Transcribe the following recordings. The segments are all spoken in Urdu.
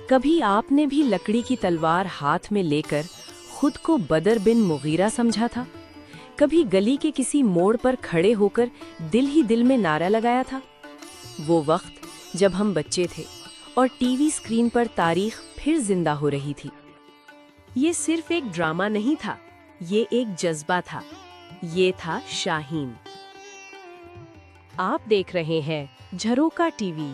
کبھی آپ نے بھی لکڑی کی تلوار ہاتھ میں لے کر خود کو بدر بن مغیرہ سمجھا تھا؟ کبھی گلی کے کسی موڑ پر کھڑے ہو کر دل ہی دل میں نعرہ لگایا تھا؟ وہ وقت جب ہم بچے تھے اور ٹی وی اسکرین پر تاریخ پھر زندہ ہو رہی تھی۔ یہ صرف ایک ڈرامہ نہیں تھا، یہ ایک جذبہ تھا، یہ تھا شاہین۔ آپ دیکھ رہے ہیں جھروکا ٹی وی،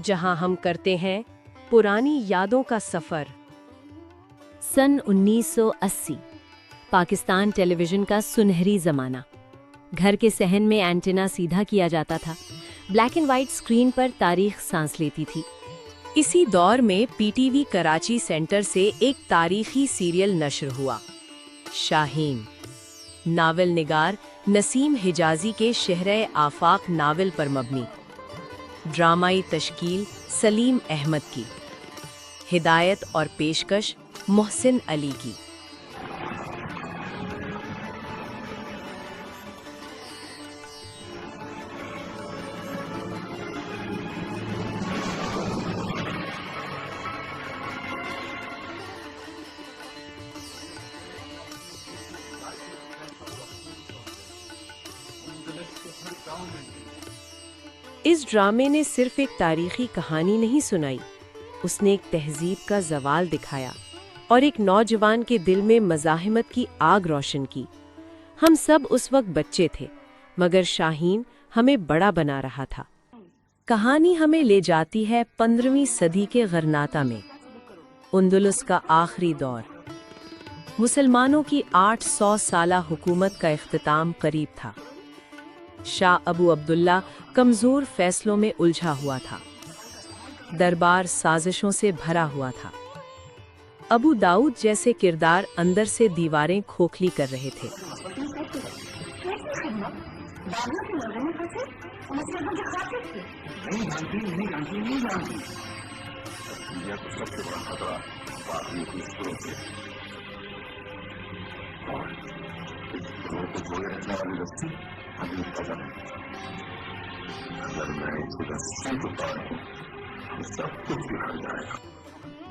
جہاں ہم کرتے ہیں پرانی یادوں کا سفر۔ سن 1980 پاکستان ٹیلی ویژن کا سنہری زمانہ۔ گھر کے صحن میں اینٹینا سیدھا کیا جاتا تھا، بلیک اینڈ وائٹ اسکرین پر تاریخ سانس لیتی تھی۔ اسی دور میں P T V Karachi centre سے ایک تاریخی سیریل نشر ہوا، شاہین۔ ناول نگار نسیم حجازی کے شہرِ آفاق ناول پر مبنی، ڈرامائی تشکیل سلیم احمد کی، ہدایت اور پیشکش محسن علی کی۔ اس ڈرامے نے صرف ایک تاریخی کہانی نہیں سنائی، اس نے ایک تہذیب کا زوال دکھایا اور ایک نوجوان کے دل میں مزاحمت کی آگ روشن کی۔ ہم سب اس وقت بچے تھے، مگر شاہین ہمیں بڑا بنا رہا تھا۔ کہانی ہمیں لے جاتی ہے 15ویں صدی کے غرناطہ میں، اندلس کا آخری دور۔ مسلمانوں کی 800 سالہ حکومت کا اختتام قریب تھا۔ شاہ ابو عبداللہ کمزور فیصلوں میں الجھا ہوا تھا، دربار سازشوں سے بھرا ہوا تھا۔ ابو داؤد جیسے کردار اندر سے دیواریں کھوکھلی کر رہے تھے۔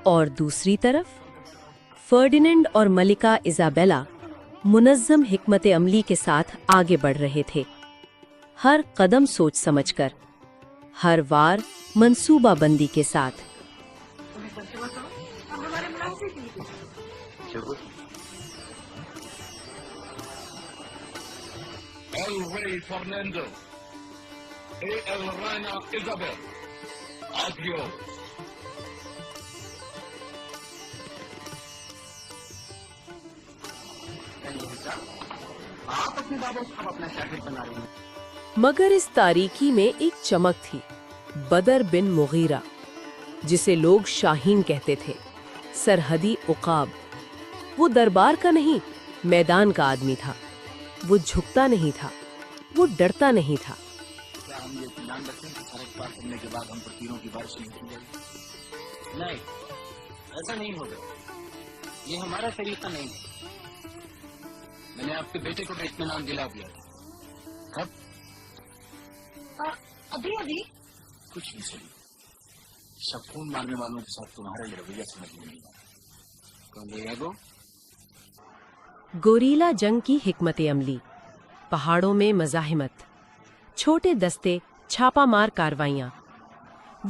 اور دوسری طرف فرڈینینڈ اور ملکہ ایزابیلا منظم حکمت عملی کے ساتھ آگے بڑھ رہے تھے، ہر قدم سوچ سمجھ کر، ہر وار منصوبہ بندی کے ساتھ۔ El Rey Fernando, el Reina Isabel, adiós. آپ اپنے بابا کو اپنا شاگرد بنا رہے ہیں۔ مگر اس تاریکی میں ایک چمک تھی، بدر بن مغیرہ، جسے لوگ شاہین کہتے تھے، سرحدی عقاب۔ وہ دربار کا نہیں، میدان کا آدمی تھا۔ وہ جھکتا نہیں تھا، وہ ڈرتا نہیں تھا۔ کیا ہم یہ اطمینان رکھتے ہیں کہ سڑک پار کرنے کے بعد ہم پر تیروں کی بارش نہیں ہوگی؟ نہیں، ایسا نہیں ہوگا۔ یہ ہمارا طریقہ نہیں ہے۔ میں نے آپ کے بیٹے کو بھی اطمینان دلا دیا تھا۔ کب؟ ابھی کچھ نہیں سنی۔ سب خون مارنے والوں کے ساتھ تمہارا یہ رویہ سمجھ میں نہیں آیا۔ کون لے گو؟ گوریلا جنگ کی حکمت عملی، پہاڑوں میں مزاحمت، چھوٹے دستے، چھاپا مار کاروائیاں۔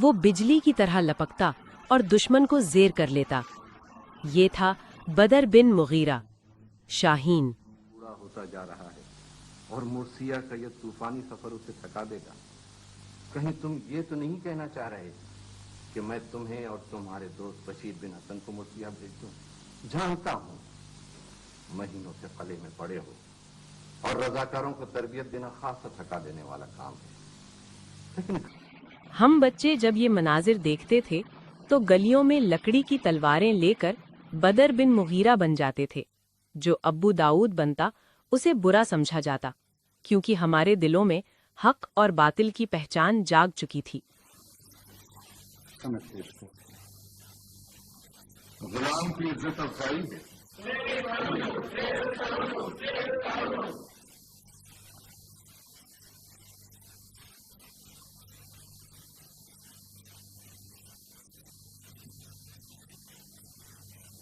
وہ بجلی کی طرح لپکتا اور دشمن کو زیر کر لیتا۔ یہ تھا بدر بن مغیرہ، شاہین۔ پورا ہوتا جا رہا ہے اور مرثیہ کا یہ طوفانی سفر اسے تھکا دے گا۔ کہیں تم یہ تو نہیں کہنا چاہ رہے کہ میں تمہیں اور تمہارے دوست بشیر بن حسن کو مرثیہ بھیج دوں؟ جانتا ہوں مہینوں سے قلعے میں پڑے ہو اور رضاکاروں کو تربیت دینا خاصا تھکا دینے والا کام ہے، لیکن ہم بچے جب یہ مناظر دیکھتے تھے تو گلیوں میں لکڑی کی تلواریں لے کر بدر بن مغیرہ بن جاتے تھے۔ جو ابو داؤد بنتا اسے برا سمجھا جاتا، کیونکہ ہمارے دلوں میں حق اور باطل کی پہچان جاگ چکی تھی۔ غلام کی عزت افزائی ہے۔